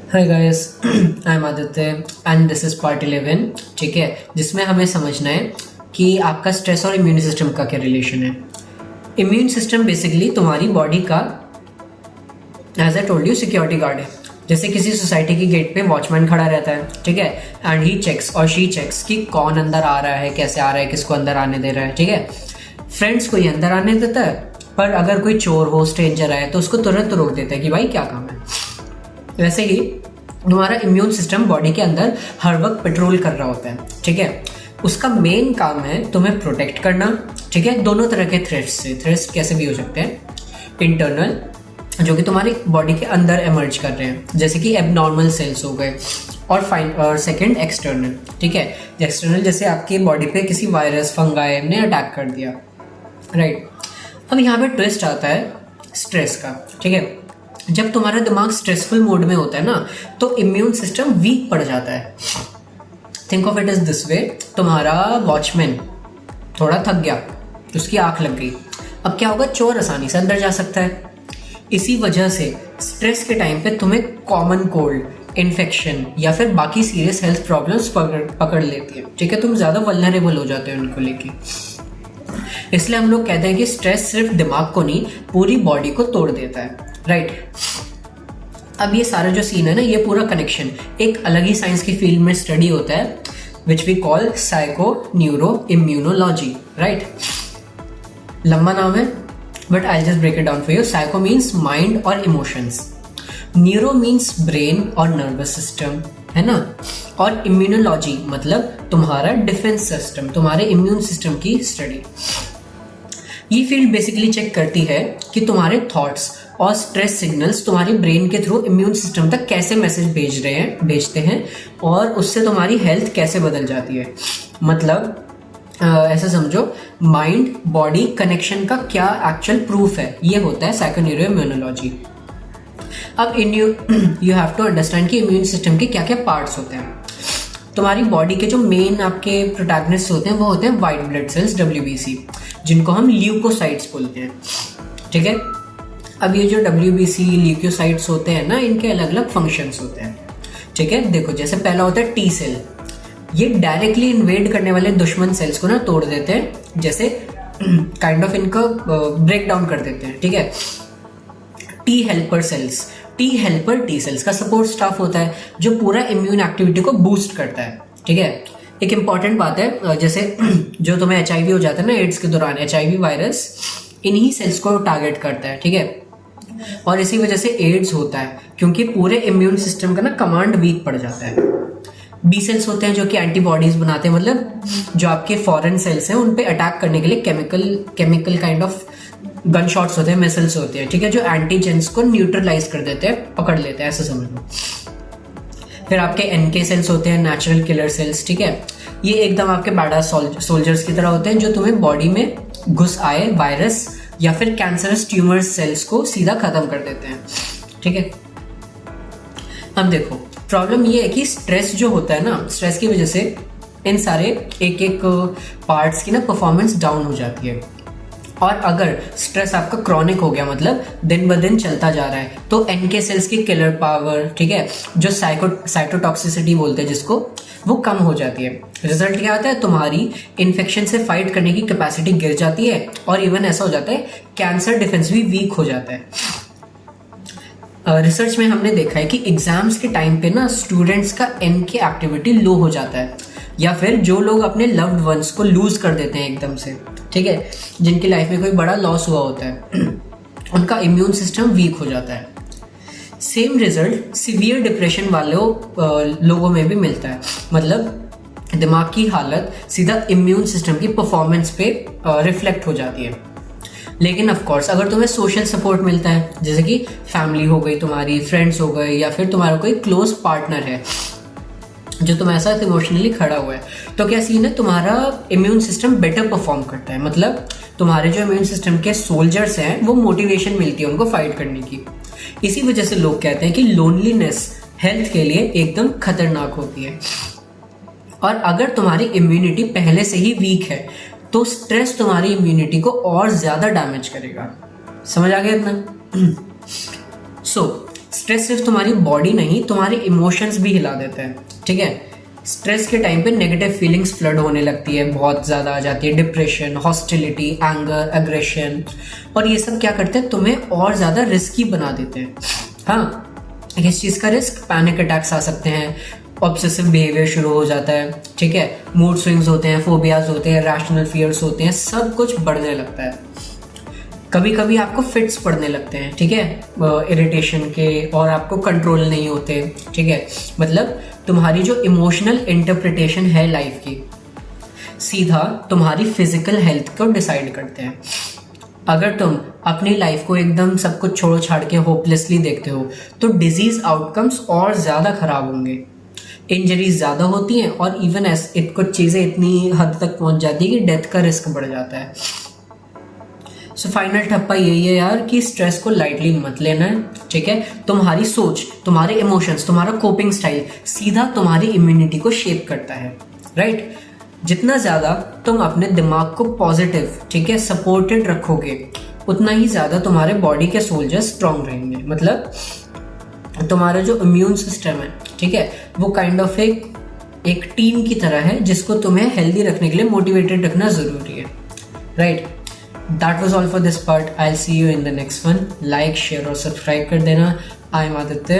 Hi guys, I am Aditya and this is part 11। ठीक है, जिसमें हमें समझना है कि आपका स्ट्रेस और इम्यून सिस्टम का क्या रिलेशन है। इम्यून सिस्टम बेसिकली तुम्हारी बॉडी का, as I told you, security guard है। जैसे किसी सोसाइटी की गेट पे वॉचमैन खड़ा रहता है, ठीक है, एंड ही चेक्स और शी चेक्स कि कौन अंदर आ रहा है, कैसे आ रहा है, किसको अंदर आने दे रहा है। ठीक है, फ्रेंड्स को ही अंदर आने देता है, पर अगर कोई चोर हो, स्ट्रेंजर आए तो उसको तुरंत रोक देता है कि भाई क्या काम है। वैसे ही तुम्हारा इम्यून सिस्टम बॉडी के अंदर हर वक्त पेट्रोल कर रहा होता है। ठीक है, उसका मेन काम है तुम्हें प्रोटेक्ट करना। ठीक है, दोनों तरह के थ्रेट्स से। थ्रेट्स कैसे भी हो सकते हैं, इंटरनल जो कि तुम्हारी बॉडी के अंदर इमर्ज कर रहे हैं, जैसे कि एबनॉर्मल सेल्स हो गए, और सेकंड एक्सटर्नल। ठीक है, एक्सटर्नल जैसे आपकी बॉडी पे किसी वायरस, फंगाई ने अटैक कर दिया, राइट। अब यहाँ पे ट्विस्ट आता है स्ट्रेस का। ठीक है, जब तुम्हारा दिमाग स्ट्रेसफुल मोड में होता है ना, तो इम्यून सिस्टम वीक पड़ जाता है। Think of it is this way, तुम्हारा वॉचमैन थोड़ा थक गया, उसकी आंख लग गई, अब क्या होगा, चोर आसानी से अंदर जा सकता है। इसी वजह से स्ट्रेस के टाइम पे तुम्हें कॉमन कोल्ड, इन्फेक्शन या फिर बाकी सीरियस हेल्थ प्रॉब्लम्स पकड़ लेती है। ठीक है, तुम ज्यादा वल्नरेबल हो जाते हो उनको लेके। इसलिए हम लोग कहते हैं कि स्ट्रेस सिर्फ दिमाग को नहीं, पूरी बॉडी को तोड़ देता है, राइट। अब ये सारा जो सीन है ना, ये पूरा कनेक्शन एक अलग ही साइंस की फील्ड में स्टडी होता है, which we call psycho neuro immunology, right. लंबा नाम है, but I just break it down for you. Psycho means mind और इमोशंस, न्यूरो मीन्स ब्रेन और नर्वस सिस्टम, है ना, और इम्यूनोलॉजी मतलब तुम्हारा डिफेंस सिस्टम, तुम्हारे इम्यून सिस्टम की स्टडी। ये फील्ड बेसिकली चेक करती है कि तुम्हारे थॉट्स और स्ट्रेस सिग्नल्स तुम्हारी ब्रेन के थ्रू इम्यून सिस्टम तक कैसे मैसेज भेजते हैं, और उससे तुम्हारी हेल्थ कैसे बदल जाती है। मतलब ऐसा समझो, माइंड बॉडी कनेक्शन का क्या एक्चुअल प्रूफ है, ये होता है साइकोन्यूरो इम्यूनोलॉजी। अब यू हैव टू अंडरस्टैंड कि इम्यून सिस्टम के क्या क्या पार्ट्स होते हैं। तुम्हारी बॉडी के जो मेन आपके प्रोटैगनिस्ट होते हैं वो होते हैं वाइट ब्लड सेल्स, WBC, जिनको हम ल्यूकोसाइट्स बोलते हैं। ठीक है, अब ये जो WBC ल्यूकोसाइट्स होते हैं ना, इनके अलग अलग फंक्शंस होते हैं। ठीक है, देखो, जैसे पहला होता है T सेल, ये डायरेक्टली इन्वेड करने वाले दुश्मन सेल्स को ना तोड़ देते हैं, जैसे काइंड ऑफ इनको ब्रेक डाउन कर देते हैं। ठीक है, T helper cells, T helper T cells का सपोर्ट स्टाफ होता है जो पूरा इम्यून एक्टिविटी को बूस्ट करता है। ठीक है, एक इंपॉर्टेंट बात है, जैसे जो तुम्हें HIV हो जाता है ना एड्स के दौरान, HIV वायरस इन्हीं सेल्स को टारगेट करता है। ठीक है, और इसी वजह से एड्स होता है, क्योंकि पूरे इम्यून सिस्टम का ना कमांड वीक पड़ जाता है। B सेल्स होते हैं जो कि एंटीबॉडीज बनाते हैं, मतलब जो आपके फॉरेन सेल्स हैं उन पे अटैक करने के लिए chemical kind of gun shots होते हैं, मिसाइल्स होते हैं। ठीक है, जो एंटीजेंस को न्यूट्रलाइज कर देते हैं, पकड़ लेते हैं, ऐसा समझ लो। फिर आपके NK सेल्स होते हैं, नेचुरल किलर सेल्स। ठीक है, ये एकदम आपके बैडास सोल्जर्स की तरह होते हैं, जो तुम्हें बॉडी में घुस आए वायरस या फिर कैंसरस ट्यूमर सेल्स को सीधा खत्म कर देते हैं। ठीक है, अब देखो, प्रॉब्लम ये है कि स्ट्रेस जो होता है ना, स्ट्रेस की वजह से इन सारे एक एक पार्ट्स की ना परफॉर्मेंस डाउन हो जाती है। और अगर स्ट्रेस आपका क्रॉनिक हो गया, मतलब दिन ब दिन चलता जा रहा है, तो NK सेल्स की किलर पावर, ठीक है, जो साइटोटॉक्सिसिटी बोलते हैं जिसको, वो कम हो जाती है। रिजल्ट क्या आता है, तुम्हारी इन्फेक्शन से फाइट करने की कैपेसिटी गिर जाती है, और इवन ऐसा हो जाता है कैंसर डिफेंस भी वीक हो जाता है। रिसर्च में हमने देखा है कि एग्जाम्स के टाइम पे ना स्टूडेंट्स का NK एक्टिविटी लो हो जाता है, या फिर जो लोग अपने लव्ड वंस को लूज कर देते हैं एकदम से, ठीक है, जिनकी लाइफ में कोई बड़ा लॉस हुआ होता है, उनका इम्यून सिस्टम वीक हो जाता है। सेम रिजल्ट सीवियर डिप्रेशन वाले लोगों में भी मिलता है, मतलब दिमाग की हालत सीधा इम्यून सिस्टम की परफॉर्मेंस पे रिफ्लेक्ट हो जाती है। लेकिन ऑफ कोर्स अगर तुम्हें सोशल सपोर्ट मिलता है, जैसे कि फैमिली हो गई तुम्हारी, फ्रेंड्स हो गए, या फिर तुम्हारा कोई क्लोज पार्टनर है जो तुम्हारे साथ इमोशनली खड़ा हुआ है, तो क्या सीन है, तुम्हारा इम्यून सिस्टम बेटर परफॉर्म करता है। मतलब तुम्हारे जो इम्यून सिस्टम के सोल्जर्स हैं वो मोटिवेशन मिलती है उनको फाइट करने की। इसी वजह से लोग कहते हैं कि लोनलीनेस हेल्थ के लिए एकदम खतरनाक होती है। और अगर तुम्हारी इम्यूनिटी पहले से ही वीक है, तो स्ट्रेस तुम्हारी इम्यूनिटी को और ज्यादा डैमेज करेगा। समझ आ गया इतना? सो स्ट्रेस सिर्फ तुम्हारी बॉडी नहीं, तुम्हारे इमोशंस भी हिला देता है, ठीक है। स्ट्रेस के टाइम पे नेगेटिव फीलिंग्स फ्लड होने लगती है, बहुत ज़्यादा आ जाती है, डिप्रेशन, हॉस्टिलिटी, एंगर, एग्रेशन, और ये सब क्या करते हैं, तुम्हें और ज़्यादा रिस्की बना देते हैं। हाँ, किस चीज़ का रिस्क? पैनिक अटैक्स आ सकते हैं, ऑब्सेसिव बिहेवियर शुरू हो जाता है, ठीक है, मूड स्विंग्स होते हैं, फोबियाज होते हैं, रैशनल फियर्स होते हैं, सब कुछ बढ़ने लगता है। कभी कभी आपको फिट्स पड़ने लगते हैं, ठीक है, इरिटेशन के, और आपको कंट्रोल नहीं होते, ठीक है। मतलब तुम्हारी जो इमोशनल इंटरप्रिटेशन है लाइफ की, सीधा तुम्हारी फिजिकल हेल्थ को डिसाइड करते हैं। अगर तुम अपनी लाइफ को एकदम सब कुछ छोड़ छाड़ के होपलेसली देखते हो तो डिजीज आउटकम्स और ज़्यादा खराब होंगे, इंजरीज ज़्यादा होती हैं, और इवन कुछ चीज़ें इतनी हद तक पहुंच जाती है कि डेथ का रिस्क बढ़ जाता है। सो फाइनल ठप्पा यही है यार कि स्ट्रेस को लाइटली मत लेना है, ठीक है। तुम्हारी सोच, तुम्हारे इमोशंस, तुम्हारा कोपिंग स्टाइल सीधा तुम्हारी इम्यूनिटी को शेप करता है, राइट। जितना ज़्यादा तुम अपने दिमाग को पॉजिटिव, ठीक है, सपोर्टेड रखोगे, उतना ही ज़्यादा तुम्हारे बॉडी के सोल्जर्स स्ट्रांग रहेंगे। मतलब तुम्हारा जो इम्यून सिस्टम है, ठीक है, वो काइंड ऑफ एक टीम की तरह है जिसको तुम्हें हेल्दी रखने के लिए मोटिवेटेड रखना ज़रूरी है, right. That was all for this part. I will see you in the next one. Like, share और सब्सक्राइब कर देना। I am Aditya.